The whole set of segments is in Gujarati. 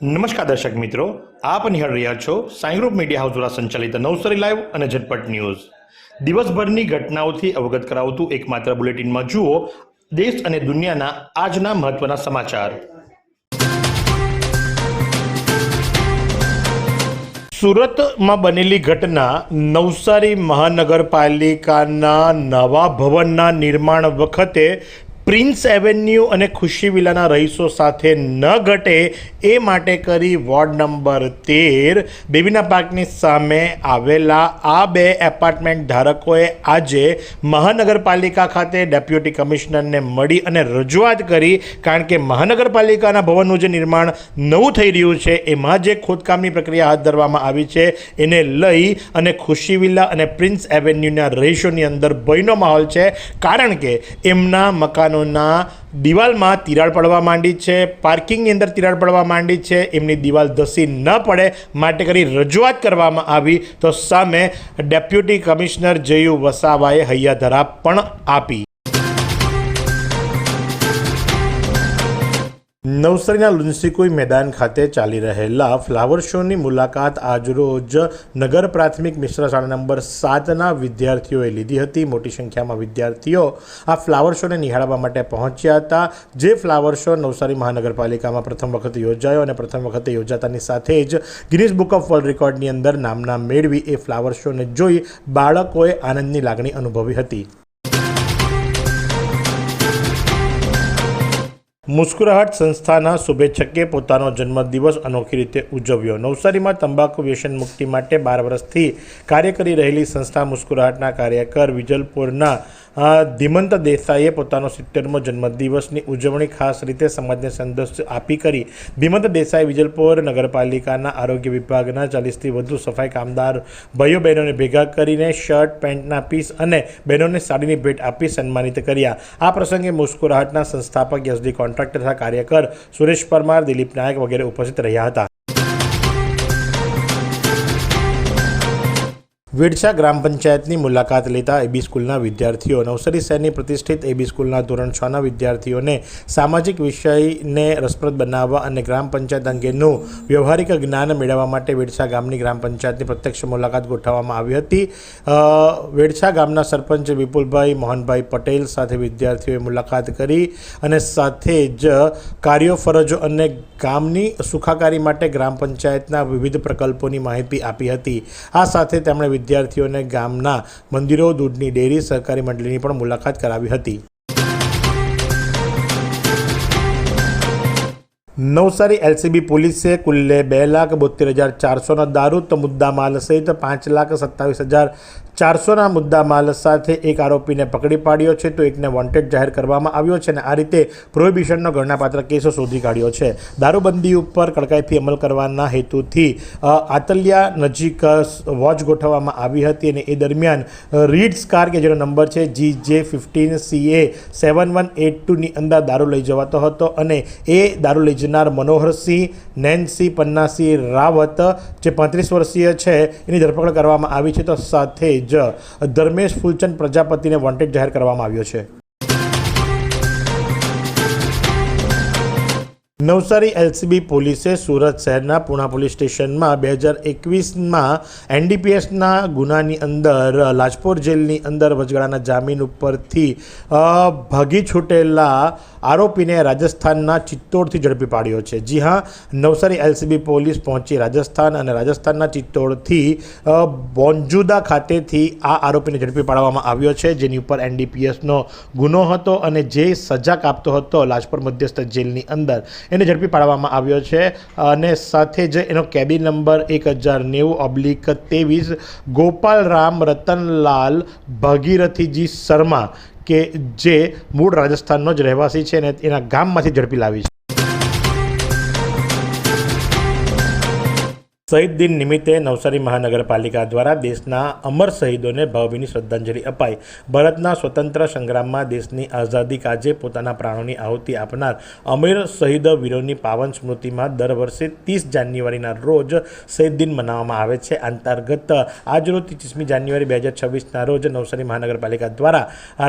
નમસ્કાર દર્શક મિત્રો, આપ નિહાળ રહ્યા છો સાઈ ગ્રુપ મીડિયા હાઉસ દ્વારા સંચાલિત નવસારી લાઈવ અને ઝટપટ ન્યૂઝ. દિવસભરની ઘટનાઓથી અવગત કરાવતું એકમાત્ર બુલેટિનમાં જુઓ દેશ અને દુનિયાના આજના મહત્વના સમાચાર. સુરતમાં બનેલી ઘટના નવસારી મહાનગરપાલિકાના નવા ભવનના નિર્માણ વખતે પ્રિન્સ એવન્યુ અને ખુશી વિલાના રહીશો સાથે ન ઘટે એ માટે કરી વોર્ડ નંબર 13 બેબીના પાર્કની સામે આવેલા આ બે એપાર્ટમેન્ટ ધારકોએ આજે મહાનગરપાલિકા ખાતે ડેપ્યુટી કમિશનરને મળી અને રજૂઆત કરી, કારણ કે મહાનગરપાલિકાના ભવનનું જે નિર્માણ નવું થઈ રહ્યું છે એમાં જે ખોદકામની પ્રક્રિયા હાથ ધરવામાં આવી છે એને લઈ અને ખુશી વિલા અને પ્રિન્સ એવન્યુના રહીશોની અંદર ભયનો માહોલ છે, કારણ કે એમના મકાનો દિવાલમાં તિરાડ પડવા માંડી છે, પાર્કિંગની અંદર તિરાડ પડવા માંડી છે. એમની દિવાલ ધસી ન પડે માટે કરી રજૂઆત કરવામાં આવી તો સામે ડેપ્યુટી કમિશનર જયુ વસાવાએ હૈયાધરા પણ આપી. નવસારીના લુન્સીકુઈ મેદાન ખાતે ચાલી રહેલા ફ્લાવર શોની મુલાકાત આજરોજ નગર પ્રાથમિક મિશ્ર શાળા નંબર 7ના વિદ્યાર્થીઓએ લીધી હતી. મોટી સંખ્યામાં વિદ્યાર્થીઓ આ ફ્લાવર શોને નિહાળવા માટે પહોંચ્યા હતા. જે ફ્લાવર શો નવસારી મહાનગરપાલિકામાં પ્રથમ વખત યોજાયો અને પ્રથમ વખતે યોજાતાની સાથે જ ગિનિસ બુક ઓફ વર્લ્ડ રેકોર્ડની અંદર નામના મેળવી એ ફ્લાવર શોને જોઈ બાળકોએ આનંદની લાગણી અનુભવી હતી. મુસ્કુરાહટ સંસ્થાના શુભેચ્છકે પોતાનો જન્મદિવસ અનોખી રીતે ઉજવ્યો. નવસારીમાં તંબાકુ વ્યસન મુક્તિ માટે 12 વર્ષથી કાર્ય કરી રહેલી સંસ્થા મુસ્કુરાહટના કાર્યકર વિજલપુરના ધીમંત દેસાઈએ પોતાનો 70મો જન્મદિવસની ઉજવણી ખાસ રીતે સમાજને સંદેશ આપી કરી. ધીમંત દેસાઈ વિજલપુર નગરપાલિકાના આરોગ્ય વિભાગના 40થી વધુ સફાઈ કામદાર ભાઈઓ બહેનોને ભેગા કરીને શર્ટ પેન્ટના પીસ અને બહેનોને સાડીની ભેટ આપી સન્માનિત કર્યા. આ પ્રસંગે મુસ્કુરાહટના સંસ્થાપક યસડી કોન્ટ્રાક્ટર તથા કાર્યકર સુરેશ પરમાર, દિલીપ નાયક વગેરે ઉપસ્થિત રહ્યા હતા. વેડછા ગ્રામ પંચાયતની મુલાકાત લેતા એબી સ્કૂલના વિદ્યાર્થીઓ. નવસારી શહેરની પ્રતિષ્ઠિત એબી સ્કૂલના ધોરણ 6ના વિદ્યાર્થીઓને સામાજિક વિષયને રસપ્રદ બનાવવા અને ગ્રામ પંચાયત અંગેનું વ્યવહારિક જ્ઞાન મેળવવા માટે વેડછા ગામની ગ્રામ પંચાયતની પ્રત્યક્ષ મુલાકાત ગોઠવવામાં આવી હતી. વેડછા ગામના સરપંચ વિપુલભાઈ મોહનભાઈ પટેલ સાથે વિદ્યાર્થીઓએ મુલાકાત કરી અને સાથે જ કાર્યો, ફરજો અને ગામની સુખાકારી માટે ગ્રામ પંચાયતના વિવિધ પ્રકલ્પોની માહિતી આપી હતી. આ સાથે તેમણે વિદ્યાર્થીઓને ગામના મંદિરો, દૂધની ડેરી, સહકારી મંડળીની પણ મુલાકાત કરાવી હતી. નવસારી એલસીબી પોલીસે કુલ્લે 2,72,400ના દારૂ મુદ્દામાલ સહિત 5,27,400ના મુદ્દામાલ સાથે એક આરોપીને પકડી પાડ્યો છે તો એકને વોન્ટેડ જાહેર કરવામાં આવ્યો છે અને આ રીતે પ્રોહિબિશનનો ગણનાપાત્ર કેસો શોધી કાઢ્યો છે. દારૂબંધી ઉપર કડકાઈથી અમલ કરવાના હેતુથી આતલિયા નજીક વોચ ગોઠવવામાં આવી હતી અને એ દરમિયાન રીડ્સ કાર કે જેનો નંબર છે GJ15CA7182ની અંદર દારૂ લઈ જવાતો હતો અને એ દારૂ લઈ જનાર મનોહરસિંહ નેન્સી પન્નાસિંહ રાવત જે 35 વર્ષીય છે એની ધરપકડ કરવામાં આવી છે તો સાથે જ ધર્મેશ ફૂલચંદ પ્રજાપતિને વોન્ટેડ જાહેર કરવામાં આવ્યો છે. નવસારી એલસીબી પોલીસે સુરત શહેરના પૂણા પોલીસ સ્ટેશનમાં 2021માં એનડીપીએસના ગુનાની અંદર લાજપોર જેલની અંદર વચગાળાના જામીન ઉપરથી ભાગી છૂટેલા આરોપીને રાજસ્થાનના ચિત્તોડથી ઝડપી પાડ્યો છે. જી હા, નવસારી એલસીબી પોલીસ પહોંચી રાજસ્થાન અને રાજસ્થાનના ચિત્તોડથી બોન્જુદા ખાતેથી આ આરોપીને ઝડપી પાડવામાં આવ્યો છે, જેની ઉપર એનડીપીએસનો ગુનો હતો અને જે સજા કાપતો હતો લાજપોર મધ્યસ્થ જેલની અંદર એને ઝડપી પાડવામાં આવ્યો છે અને સાથે જ એનો કેબિન નંબર 1090/23 ગોપાલરામ રતનલાલ ભગીરથીજી શર્મા કે જે મૂળ રાજસ્થાનનો જ રહેવાસી છે અને એના ગામમાંથી ઝડપી લાવી છે. શહીદ દિન નિમિત્તે નવસારી મહાનગરપાલિકા દ્વારા દેશના અમર શહીદોને ભાવભીની શ્રદ્ધાંજલિ અપાઈ. ભારતના સ્વતંત્ર સંગ્રામમાં દેશની આઝાદી કાજે પોતાના પ્રાણોની આહુતિ આપનાર અમર શહીદ વીરોની પાવન સ્મૃતિમાં દર વર્ષે 30 જાન્યુઆરીના રોજ શહીદ દિન મનાવવામાં આવે છે. અંતર્ગત આજરોજ 25મી જાન્યુઆરી 2026ના રોજ નવસારી મહાનગરપાલિકા દ્વારા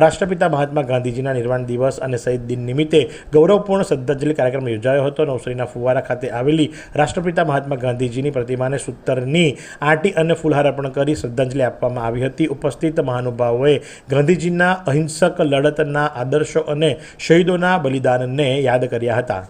રાષ્ટ્રપિતા મહાત્મા ગાંધીજીના નિર્વાણ દિવસ અને શહીદ દિન નિમિત્તે ગૌરવપૂર્ણ શ્રદ્ધાંજલિ કાર્યક્રમ યોજાયો હતો. નવસારીના ફુવારા ખાતે આવેલી રાષ્ટ્રપિતા મહાત્મા ગાંધીજીની પ્રતિમાને સૂતરની આંટી અને ફૂલહાર અર્પણ કરી શ્રદ્ધાંજલિ આપવામાં આવી હતી. ઉપસ્થિત મહાનુભાવોએ ગાંધીજીના અહિંસક લડતના આદર્શો અને શહીદોના બલિદાનને યાદ કર્યા હતા.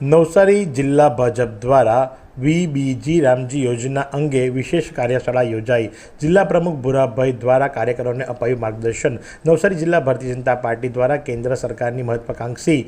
નવસારી જિલ્લા ભાજપ દ્વારા વીબીજી રામજી યોજના અંગે વિશેષ કાર્યશાળા યોજાઈ. જિલ્લા પ્રમુખ ભુરાભાઈ દ્વારા કાર્યકરોને અપાયું માર્ગદર્શન. નવસારી જિલ્લા ભારતીય જનતા પાર્ટી દ્વારા કેન્દ્ર સરકારની મહત્વાકાંક્ષી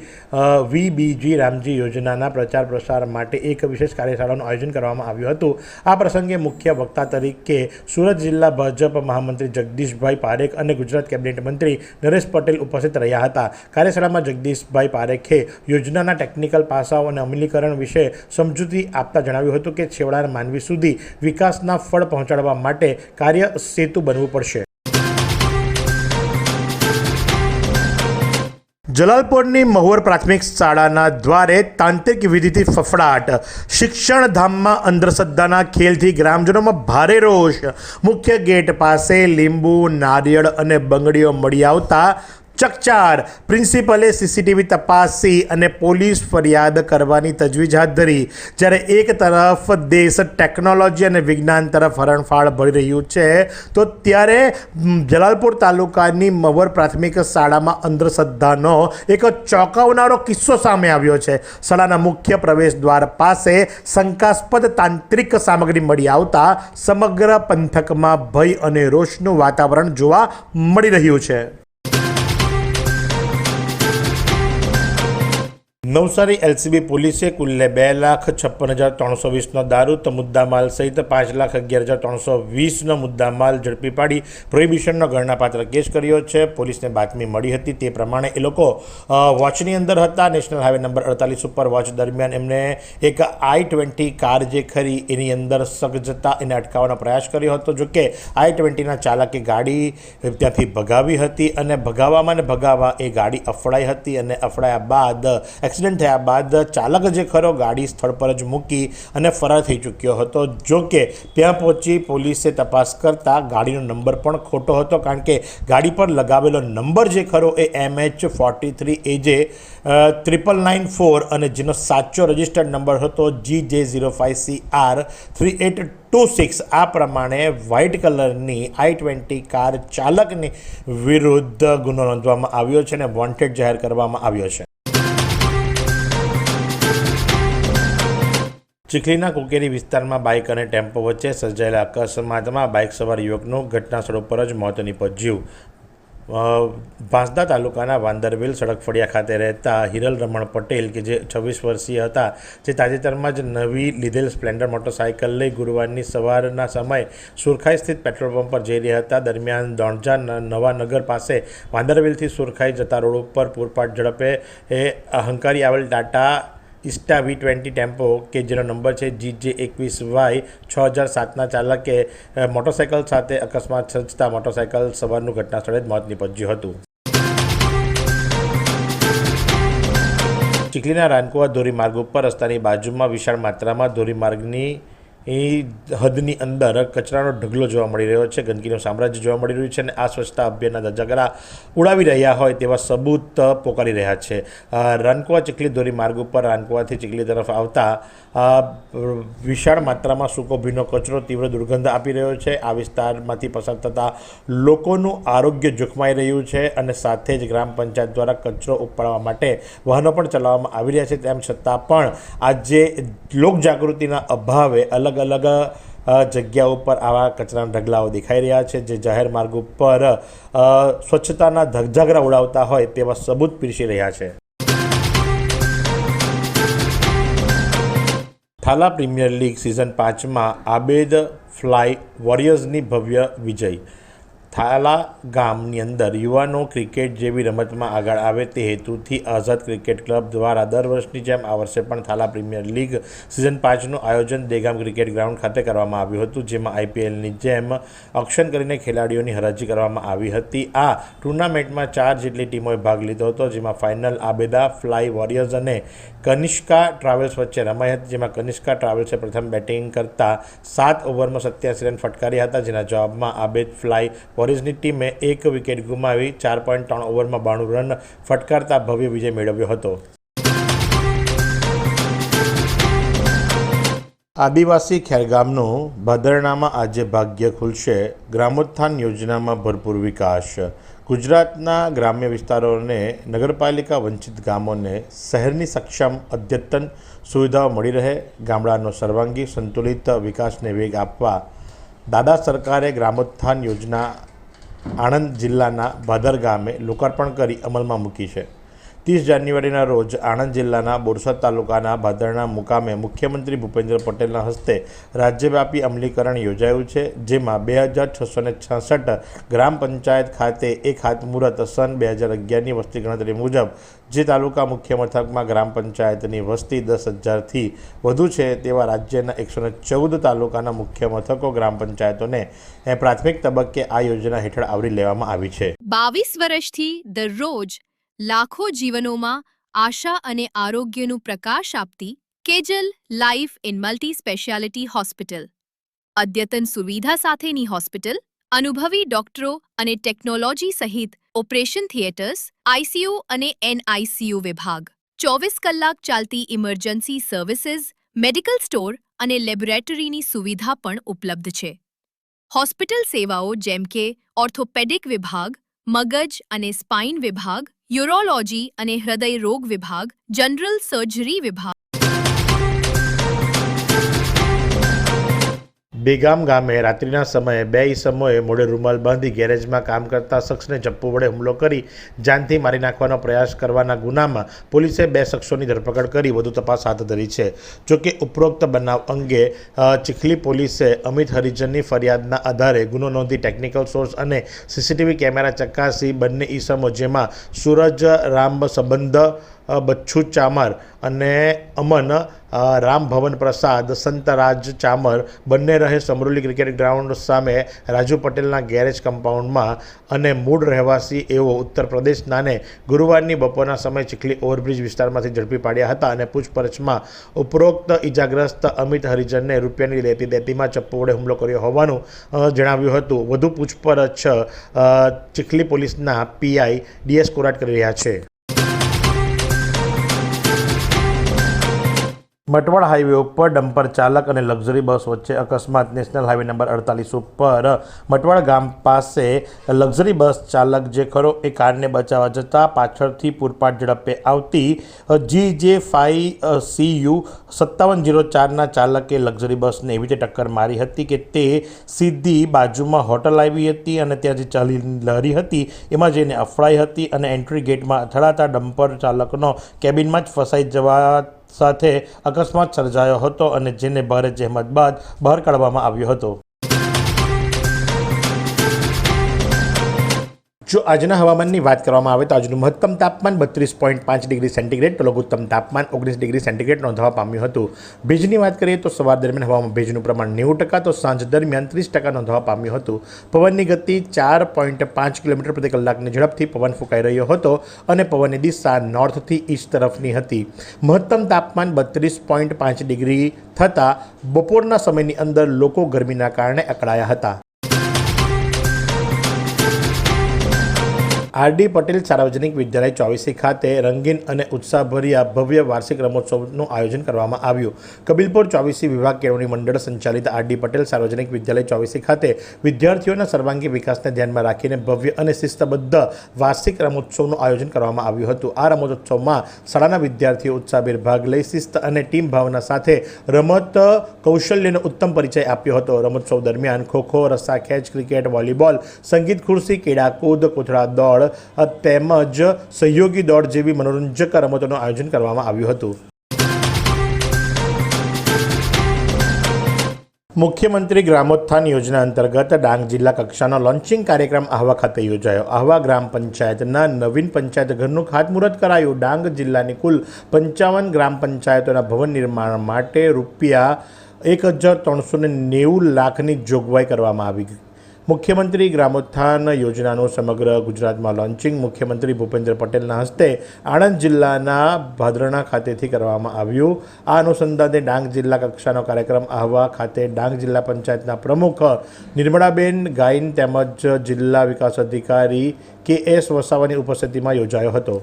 વીબીજી રામજી યોજનાના પ્રચાર પ્રસાર માટે એક વિશેષ કાર્યશાળાનું આયોજન કરવામાં આવ્યું હતું. આ પ્રસંગે મુખ્ય વક્તા તરીકે સુરત જિલ્લા ભાજપ મહામંત્રી જગદીશભાઈ પારેખ અને ગુજરાત કેબિનેટ મંત્રી નરેશ પટેલ ઉપસ્થિત રહ્યા હતા. કાર્યશાળામાં જગદીશભાઈ પારેખે યોજનાના ટેકનિકલ પાસાઓ અને અમલીકરણ વિશે સમજૂતી આપતા જણાવ્યું હતું કે છેવાડાના માનવી સુધી વિકાસના ફળ પહોંચાડવા માટે કાર્ય સેતુ બનવું પડશે. જલાલપોરની મહુવર પ્રાથમિક શાળાના દ્વારે તાંત્રિક વિધિથી ફફડાટ. શિક્ષણ ધામમાં અંધશ્રદ્ધાના ખેલથી ગ્રામજનોમાં ભારે રોષ. મુખ્ય ગેટ પાસે લીંબુ, નારિયેળ અને બંગડીઓ મળી આવતા ચકચાર. પ્રિન્સિપલે સીસીટીવી તપાસી અને પોલીસ ફરિયાદ કરવાની તજવીજ હાથ ધરી. જ્યારે એક તરફ દેશ ટેકનોલોજી અને વિજ્ઞાન તરફ હરણફાળ ભરી રહ્યું છે તો ત્યારે જલાલપોર તાલુકાની મહુવર પ્રાથમિક શાળામાં અંધશ્રદ્ધાનો એક ચોંકાવનારો કિસ્સો સામે આવ્યો છે. શાળાના મુખ્ય પ્રવેશ દ્વાર પાસે શંકાસ્પદ તાંત્રિક સામગ્રી મળી આવતા સમગ્ર પંથકમાં ભય અને રોષનું વાતાવરણ જોવા મળી રહ્યું છે. નવસારી એલસીબી પોલીસે કુલ્લે 2,56,320નો દારૂ મુદ્દામાલ સહિત 5,11,320નો મુદ્દામાલ ઝડપી પાડી પ્રોહિબિશનનો ગણનાપાત્ર કેસ કર્યો છે. પોલીસને બાતમી મળી હતી તે પ્રમાણે એ લોકો વોચની અંદર હતા. નેશનલ હાઈવે નંબર 48 ઉપર વોચ દરમિયાન એમને એક I-20 કાર જે ખરી એની અંદર સગ જતા એને અટકાવવાનો પ્રયાસ કર્યો હતો. જોકે I-20ના ચાલકે ગાડી ત્યાંથી ભગાવી હતી અને ભગાવવા એ ગાડી અફડાઈ હતી અને અફડાયા બાદ એક્સિડન્ટ થયા બાદ ચાલક જે ખરો ગાડી સ્થળ પર જ મૂકી અને ફરાર થઈ ચૂક્યો હતો. જો કે ત્યાં પહોંચી પોલીસે તપાસ કરતાં ગાડીનો નંબર પણ ખોટો હતો, કારણ કે ગાડી પર લગાવેલો નંબર જે ખરો એ MH43AJ 9994 અને જેનો સાચો રજિસ્ટર્ડ નંબર હતો GJ05CR 3826. આ પ્રમાણે વ્હાઇટ કલરની I-20 કાર ચાલકની વિરુદ્ધ ગુનો નોંધવામાં આવ્યો છે અને વોન્ટેડ જાહેર કરવામાં આવ્યો છે. ચીખલીના કુકેરી વિસ્તારમાં બાઇક અને ટેમ્પો વચ્ચે સર્જાયેલા અકસ્માતમાં બાઇક સવાર યુવકનું ઘટના સ્થળ પર જ મોત નીપજ્યું. વાંસદા તાલુકાના વાંદરવેલ સડક ફળિયા ખાતે રહેતા હિરલ રમણ પટેલ કે જે 26 વર્ષીય હતા, જે તાજેતરમાં જ નવી લીધેલ સ્પ્લેન્ડર મોટરસાઇકલ લઈ ગુરુવારની સવારના સમયે સુરખાઈ સ્થિત પેટ્રોલ પંપ પર જઈ રહ્યા હતા. દરમિયાન દોણજા નવાનગર પાસે વાંદરવેલથી સુરખાઈ જતા રોડ ઉપર પૂરપાટ ઝડપે હંકારી આવેલ ટાટા ઇસ્ટા V20 ટેમ્પો કે જેનો નંબર છે GJ21Y 6007ના ચાલકે મોટરસાઇકલ સાથે અકસ્માત સર્જતા મોટરસાઇકલ સવારનું ઘટના સ્થળે જ મોત નીપજ્યું હતું. ચીખલીના રાનકુવા ધોરીમાર્ગ ઉપર રસ્તાની બાજુમાં વિશાળ માત્રામાં ધોરીમાર્ગની એ હદની અંદર કચરાનો ઢગલો જોવા મળી રહ્યો છે, ગંદકીનું સામ્રાજ્ય જોવા મળી રહ્યું છે અને આ સ્વચ્છતા અભિયાનના ધજાગરા ઉડાવી રહ્યા હોય તેવા સબૂત પોકારી રહ્યા છે. રાનકુવા ચીખલી ધોરી માર્ગ ઉપર રાનકુવાથી ચીખલી તરફ આવતા વિશાળ માત્રામાં સૂકો ભીનો કચરો તીવ્ર દુર્ગંધ આપી રહ્યો છે. આ વિસ્તારમાંથી પસાર થતા લોકોનું આરોગ્ય જોખમાઈ રહ્યું છે અને સાથે જ ગ્રામ પંચાયત દ્વારા કચરો ઉપાડવા માટે વાહનો પણ ચલાવવામાં આવી રહ્યા છે. તેમ છતાં પણ આજે લોકજાગૃતિના અભાવે અલગ અલગ જગ્યાઓ પર આવા કચરાના ઢગલાઓ દેખાઈ રહ્યા છે, જે જાહેર માર્ગ ઉપર સ્વચ્છતાના ધગજાગરા ઉડાવતા હોય તેવા સબૂત પીરસી રહ્યા છે. થાલા પ્રીમિયર લીગ સિઝન 5માં આબેદ ફ્લાય વોરિયર્સની ભવ્ય વિજય. થાલા ગામની અંદર યુવાનો ક્રિકેટ જેવી રમતમાં આગળ આવે તે હેતુથી આઝાદ ક્રિકેટ ક્લબ દ્વારા દર વર્ષની જેમ આ વર્ષે પણ થાલા પ્રીમિયર લીગ સિઝન 5નું આયોજન દેગામ ક્રિકેટ ગ્રાઉન્ડ ખાતે કરવામાં આવ્યું હતું, જેમાં આઈપીએલની જેમ ઓક્શન કરીને ખેલાડીઓની હરાજી કરવામાં આવી હતી. આ ટુર્નામેન્ટમાં 4 જેટલી ટીમોએ ભાગ લીધો હતો, જેમાં ફાઇનલ આબેદા ફ્લાય વોરિયર્સ અને કનિષ્કા ટ્રાવેલ્સ વચ્ચે રમાઈ હતી, જેમાં કનિષ્કા ટ્રાવેલ્સે પ્રથમ બેટિંગ કરતા 7 ઓવરમાં 87 રન ફટકાર્યા હતા, જેના જવાબમાં આબેદ ફ્લાય વોરિયર્સની ટીમે 1 વિકેટ ગુમાવી 4.3 ઓવરમાં 92 રન ફટકારતા ભવ્ય વિજય મેળવ્યો હતો. આદિવાસી ખેરગામનું ભાદરણામાં આજે ભાગ્ય ખુલશે. ગ્રામોત્થાન યોજનામાં ભરપૂર વિકાસ. ગુજરાતના ગ્રામ્ય વિસ્તારોને નગરપાલિકા વંચિત ગામોને શહેરની સક્ષમ અદ્યતન સુવિધાઓ મળી રહે, ગામડાનો સર્વાંગી સંતુલિત વિકાસને વેગ આપવા દાદા સરકારે ગ્રામોત્થાન યોજના આણંદ જિલ્લાના ભાદર ગામે લોકાર્પણ કરી અમલમાં મૂકી છે. 30 જાન્યુઆરીના રોજ આણંદ જિલ્લાના બોરસદ તાલુકાના ભાદરણા મુકામે મુખ્યમંત્રી ભૂપેન્દ્ર પટેલના હસ્તે રાજ્યવ્યાપી અમલીકરણ યોજાયું છે, જેમાં 2666 ગ્રામ પંચાયત ખાતે એક ખાતમુહૂર્ત સન 2011ની વસ્તી ગણતરી મુજબ જે તાલુકા મુખ્ય મથકમાં ગ્રામ પંચાયતની વસ્તી 10,000થી વધુ છે તેવા રાજ્યના 114 તાલુકાના મુખ્ય મથકો ગ્રામ પંચાયતોને પ્રાથમિક તબક્કે આ યોજના હેઠળ આવરી લેવામાં આવી છે. 22 વર્ષથી દરરોજ લાખો જીવનોમાં આશા અને આરોગ્યનું પ્રકાશ આપતી Kejal life in multi speciality hospital. અદ્યતન સુવિધા સાથેની હોસ્પિટલ, અનુભવી ડોક્ટરો અને ટેકનોલોજી સહિત ઓપરેશન થિયેટર્સ, આઈસીયુ અને એનઆઈસીયુ વિભાગ, 24 કલાક ચાલતી ઇમરજન્સી સર્વિસીસ, મેડિકલ સ્ટોર અને લેબોરેટરીની સુવિધા પણ ઉપલબ્ધ છે. હોસ્પિટલ સેવાઓ જેમ કે ઓર્થોપેડિક વિભાગ, મગજ અને સ્પાઇન વિભાગ, યુરોલોજી અને હૃદય રોગ વિભાગ, જનરલ સર્જરી વિભાગ. બેગામ ગામે રાત્રિના સમયે 2 ઈસમોએ મોઢે રૂમાલ બાંધી ગેરેજમાં કામ કરતા શખ્સને ચપ્પુ વડે હુમલો કરી જાનથી મારી નાખવાનો પ્રયાસ કરવાના ગુનામાં પોલીસે 2 શખ્સોની ધરપકડ કરી વધુ તપાસ હાથ ધરી છે. જોકે ઉપરોક્ત બનાવ અંગે ચીખલી પોલીસે અમિત હરિજનની ફરિયાદના આધારે ગુનો નોંધી ટેકનિકલ સોર્સ અને સીસીટીવી કેમેરા ચકાસી બંને ઈસમો, જેમાં સૂરજ રામ સંબંધ બચ્છુ ચામર અને અમન રામ ભવન પ્રસાદ સંતરાજ ચામર બંને રહે સમરોલી ક્રિકેટ ગ્રાઉન્ડ સામે રાજુ પટેલના ગેરેજ કમ્પાઉન્ડમાં અને મૂળ રહેવાસી એવો ઉત્તર પ્રદેશનાને ગુરુવારની બપોરના સમયે ચીખલી ઓવરબ્રિજ વિસ્તારમાંથી ઝડપી પાડ્યા હતા અને પૂછપરછમાં ઉપરોક્ત ઇજાગ્રસ્ત અમિત હરિજનને રૂપિયાની લેતી દેતીમાં ચપ્પુ વડે હુમલો કર્યો હોવાનું જણાવ્યું હતું. વધુ પૂછપરછ ચીખલી પોલીસના પીઆઈ ડીએસ કોરાટ કરી રહ્યા છે. મટવાડ હાઈવે ઉપર ડમ્પર ચાલક અને લક્ઝરી બસ વચ્ચે અકસ્માત. નેશનલ હાઈવે નંબર 48 ઉપર મટવાડ ગામ પાસે લક્ઝરી બસ ચાલક જે ખરો એ કારને બચાવવા જતાં પાછળથી પૂરપાટ ઝડપે આવતી GJ5CU 5704ના ચાલકે લક્ઝરી બસને એવી રીતે ટક્કર મારી હતી કે તે સીધી બાજુમાં હોટલ આવી હતી અને ત્યાં જે ચાલી લહેરી હતી એમાં જઈને અફળાઈ હતી અને એન્ટ્રી ગેટમાં અથડાતા ડમ્પર ચાલકનો કેબિનમાં જ ફસાઈ જવા સાથે અકસ્માત સર્જાયો હતો અને જેને ભારે જહેમત બાદ બહાર કાઢવામાં આવ્યો હતો. જો આજના હવામાનની વાત કરવામાં આવે તો આજનું મહત્તમ તાપમાન 32.5 ડિગ્રી સેન્ટીગ્રેડ તો લઘુત્તમ તાપમાન 19 ડિગ્રી સેન્ટીગ્રેડ નોંધવા પામ્યું હતું. ભેજની વાત કરીએ તો સવાર દરમિયાન હવામાં ભેજનું પ્રમાણ 90% તો સાંજ દરમિયાન 30% નોંધવા પામ્યું હતું. પવનની ગતિ 4.5 કિલોમીટર પ્રતિ કલાકની ઝડપથી પવન ફૂંકાઈ રહ્યો હતો અને પવનની દિશા નોર્થથી ઈસ્ટ તરફની હતી. મહત્તમ તાપમાન 32.5 ડિગ્રી થતાં બપોરના સમયની અંદર લોકો ગરમીના કારણે અકળાયા હતા. આર.ડી. પટેલ સાર્વજનિક વિદ્યાલય ચોવીસી ખાતે રંગીન અને ઉત્સાહભર્યા ભવ્ય વાર્ષિક રમોત્સવનું આયોજન કરવામાં આવ્યું. કબીલપુર ચોવીસી વિભાગ કેળવણી મંડળ સંચાલિત આર.ડી. પટેલ સાર્વજનિક વિદ્યાલય ચોવીસી ખાતે વિદ્યાર્થીઓના સર્વાંગી વિકાસને ધ્યાનમાં રાખીને ભવ્ય અને શિસ્તબદ્ધ વાર્ષિક રમોત્સવનું આયોજન કરવામાં આવ્યું હતું. આ રમોત્સવમાં શાળાના વિદ્યાર્થીઓ ઉત્સાહભેર ભાગ લઈ શિસ્ત અને ટીમ ભાવના સાથે રમત કૌશલ્યનો ઉત્તમ પરિચય આપ્યો હતો. રમોત્સવ દરમિયાન ખોખો, રસ્સાખેંચ, ક્રિકેટ, વોલીબોલ, સંગીત ખુરશી, કેડાકૂદ, કોથળા દોડ તેમજ સહયોગી દોડ જેવી મનોરંજક રમતોનું આયોજન કરવામાં આવ્યું હતું. મુખ્યમંત્રી ગ્રામોત્થાન યોજના અંતર્ગત ડાંગ જિલ્લા કક્ષાનો લોન્ચિંગ કાર્યક્રમ આહવા ખાતે યોજાયો. આહવા ગ્રામ પંચાયતના નવીન પંચાયત ઘરનું ખાતમુહૂર્ત કરાયું. ડાંગ જિલ્લાની કુલ 55 ગ્રામ પંચાયતોના ભવન નિર્માણ માટે ₹1,390 લાખની જોગવાઈ કરવામાં આવી. મુખ્યમંત્રી ગ્રામોત્થાન યોજનાનું સમગ્ર ગુજરાતમાં લોન્ચિંગ મુખ્યમંત્રી ભૂપેન્દ્ર પટેલના હસ્તે આણંદ જિલ્લાના ભાદરણા ખાતેથી કરવામાં આવ્યું. આ અનુસંધાને ડાંગ જિલ્લા કક્ષાનો કાર્યક્રમ આહવા ખાતે ડાંગ જિલ્લા પંચાયતના પ્રમુખ નિર્મળાબેન ગાઈન તેમજ જિલ્લા વિકાસ અધિકારી કે.એસ. વસાવાની ઉપસ્થિતિમાં યોજાયો હતો.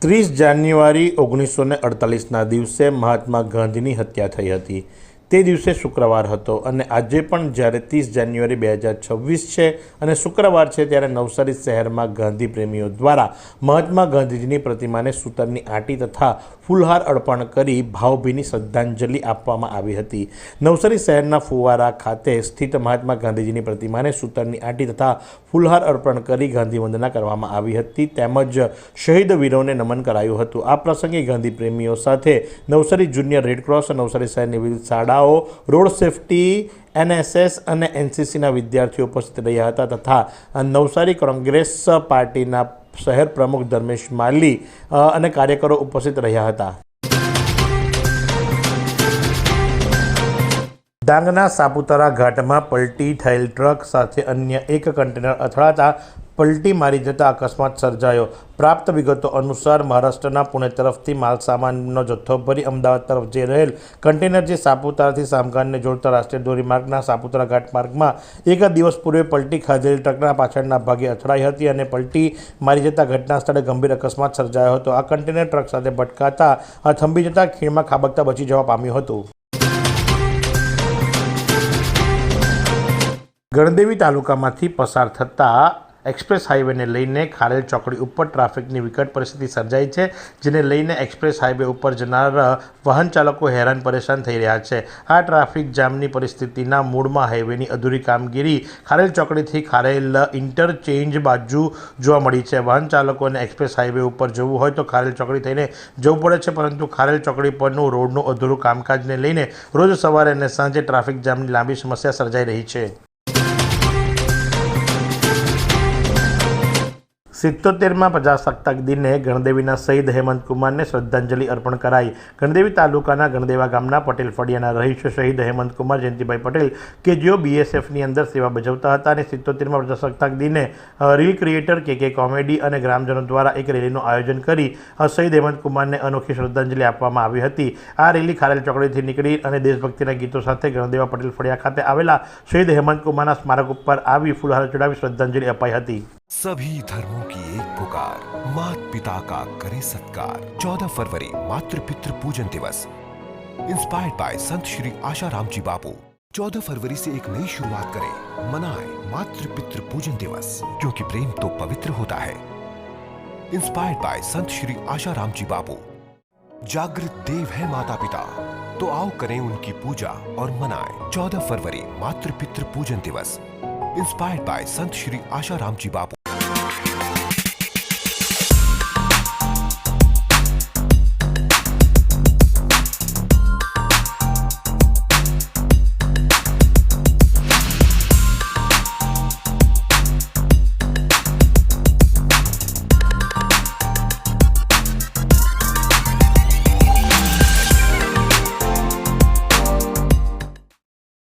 30 જાન્યુઆરી 1948ના દિવસે મહાત્મા ગાંધીની હત્યા થઈ હતી. તે દિવસે શુક્રવાર હતો અને આજે પણ જ્યારે 30 જાન્યુઆરી 2026 છે અને શુક્રવાર છે ત્યારે નવસારી શહેરમાં ગાંધી પ્રેમીઓ દ્વારા મહાત્મા ગાંધીજીની પ્રતિમાને સૂતરની આંટી તથા ફૂલહાર અર્પણ કરી ભાવભીની શ્રદ્ધાંજલિ આપવામાં આવી હતી. નવસારી શહેરના ફુવારા ખાતે સ્થિત મહાત્મા ગાંધીજીની પ્રતિમાને સૂતરની આંટી તથા ફૂલહાર અર્પણ કરી ગાંધી વંદના કરવામાં આવી હતી તેમજ શહીદ વીરોને નમન કરાયું હતું. આ પ્રસંગે ગાંધી પ્રેમીઓ સાથે નવસારી જુનિયર રેડક્રોસ, નવસારી શહેરની વિવિધ શાળાઓ, રોડ સેફટી, NSS અને NCCના વિદ્યાર્થીઓ ઉપસ્થિત રહ્યા હતા તથા નવસારી કોંગ્રેસ પાર્ટીના શહેર પ્રમુખ ધર્મેશ માલી અને કાર્યકરો ઉપસ્થિત રહ્યા હતા. ડાંગના સાપુતારા ઘાટમાં પલટી થયેલ ટ્રક સાથે અન્ય એક કન્ટેનર અથડાતા પલટી મારી જતા અકસ્માત સર્જાયો. પ્રાપ્ત વિગતો અનુસાર મહારાષ્ટ્રના પુણે તરફથી માલસામાનનો જથ્થો ભરી અમદાવાદ તરફ જઈ રહેલ કન્ટેનર જે સાપુતારાથી સામગાનને જોડતા રાષ્ટ્રીય ધોરીમાર્ગના સાપુતારા ઘાટ માર્ગમાં એક દિવસ પૂર્વે પલટી ખાધેલ ટ્રકના પાછળના ભાગે અથડાઈ હતી અને પલટી મારી જતા ઘટના સ્થળે ગંભીર અકસ્માત સર્જાયો હતો. આ કન્ટેનર ટ્રક સાથે ભટકાતા થંભી જતા ખીણમાં ખાબકતા બચી જવા પામ્યું હતું. ગણદેવી તાલુકામાંથી પસાર થતા એક્સપ્રેસ હાઈવેને લઈને ખારેલ ચોકડી ઉપર ટ્રાફિકની વિકટ પરિસ્થિતિ સર્જાઈ છે, જેને લઈને એક્સપ્રેસ હાઈવે ઉપર જનાર વાહન ચાલકો હેરાન પરેશાન થઈ રહ્યા છે. આ ટ્રાફિક જામની પરિસ્થિતિના મૂળમાં હાઈવેની અધૂરી કામગીરી ખારેલ ચોકડીથી ખારેલ ઇન્ટરચેન્જ બાજુ જોવા મળી છે. વાહન ચાલકોને એક્સપ્રેસ હાઈવે ઉપર જવું હોય તો ખારેલ ચોકડી થઈને જવું પડે છે, પરંતુ ખારેલ ચોકડી પરનું રોડનું અધૂરું કામકાજને લઈને રોજ સવારે અને સાંજે ટ્રાફિક જામની લાંબી સમસ્યા સર્જાઈ રહી છે. 77માં પ્રજાસત્તાક દિને ગણદેવીના શહીદ હેમંતકુમારને શ્રદ્ધાંજલિ અર્પણ કરાઈ. ગણદેવી તાલુકાના ગણદેવા ગામના પટેલ ફળિયાના રહીશ શહીદ હેમંતકુમાર જયંતિભાઈ પટેલ કે જેઓ BSFની અંદર સેવા બજાવતા હતા અને 77માં પ્રજાસત્તાક દિને રીલ ક્રિએટર કે કોમેડી અને ગ્રામજનો દ્વારા એક રેલીનું આયોજન કરી શહીદ હેમંતકુમારને અનોખી શ્રદ્ધાંજલિ આપવામાં આવી હતી. આ રેલી ખારેલ ચોકડીથી નીકળી અને દેશભક્તિના ગીતો સાથે ગણદેવા પટેલ ફળિયા ખાતે આવેલા શહીદ હેમંતકુમારના સ્મારક ઉપર આવી ફૂલહાર ચડાવી શ્રદ્ધાંજલિ અપાઈ હતી. सभी धर्मों की एक पुकार, मात पिता का करे सत्कार. 14 फरवरी मातृ पितृ पूजन दिवस, इंस्पायर्ड बाय संत श्री आशाराम जी बापू. 14 फरवरी से एक नई शुरुआत करें, मनाएं मातृ पितृ पूजन दिवस, क्योंकि प्रेम तो पवित्र होता है. इंस्पायर्ड बाय संत श्री आशाराम जी बापू. जागृत देव है माता पिता, तो आओ करें उनकी पूजा और मनाएं 14 फरवरी मातृ पितृ पूजन दिवस. Inspired by Sant Shri Asaram ji Bapu.